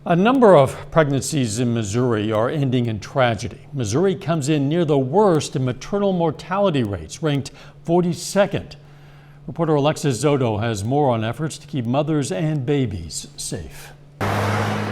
A number of pregnancies in Missouri are ending in tragedy. Missouri comes in near the worst in maternal mortality rates, ranked 42nd. Reporter Alexis Zoto has more on efforts to keep mothers and babies safe.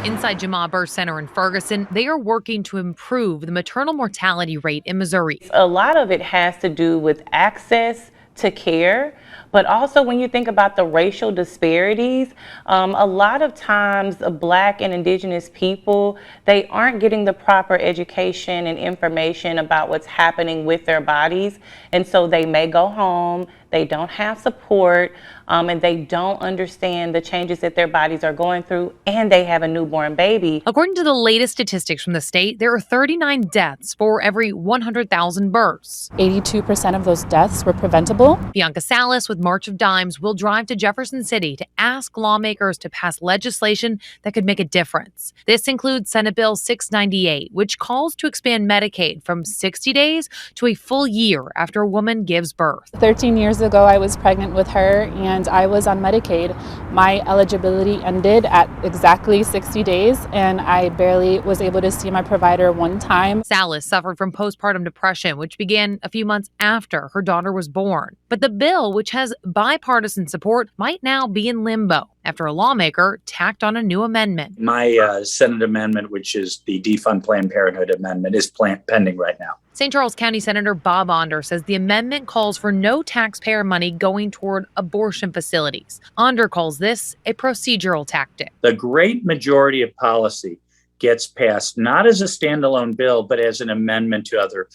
Inside Jama Birth Center in Ferguson, they are working to improve the maternal mortality rate in Missouri. A lot of it has to do with access to care, but also when you think about the racial disparities, a lot of times Black and Indigenous people, they aren't getting the proper education and information about what's happening with their bodies, and so they may go home, they don't have support, and they don't understand the changes that their bodies are going through, and they have a newborn baby. According to the latest statistics from the state, there are 39 deaths for every 100,000 births. 82% of those deaths were preventable. Bianca Salas with March of Dimes will drive to Jefferson City to ask lawmakers to pass legislation that could make a difference. This includes Senate Bill 698, which calls to expand Medicaid from 60 days to a full year after a woman gives birth. 13 years ago, I was pregnant with her and I was on Medicaid. My eligibility ended at exactly 60 days and I barely was able to see my provider one time. Salas suffered from postpartum depression, which began a few months after her daughter was born. But the bill, which has bipartisan support, might now be in limbo after a lawmaker tacked on a new amendment. My Senate amendment, which is the Defund Planned Parenthood amendment, is pending right now. St. Charles County Senator Bob Onder says the amendment calls for no taxpayer money going toward abortion facilities. Onder calls this a procedural tactic. The great majority of policy gets passed not as a standalone bill, but as an amendment to other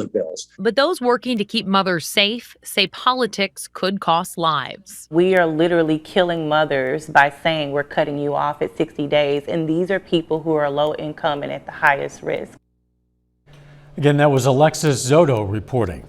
bills. But those working to keep mothers safe say politics could cost lives. We are literally killing mothers by saying we're cutting you off at 60 days, and these are people who are low income and at the highest risk. Again, that was Alexis Zoto reporting.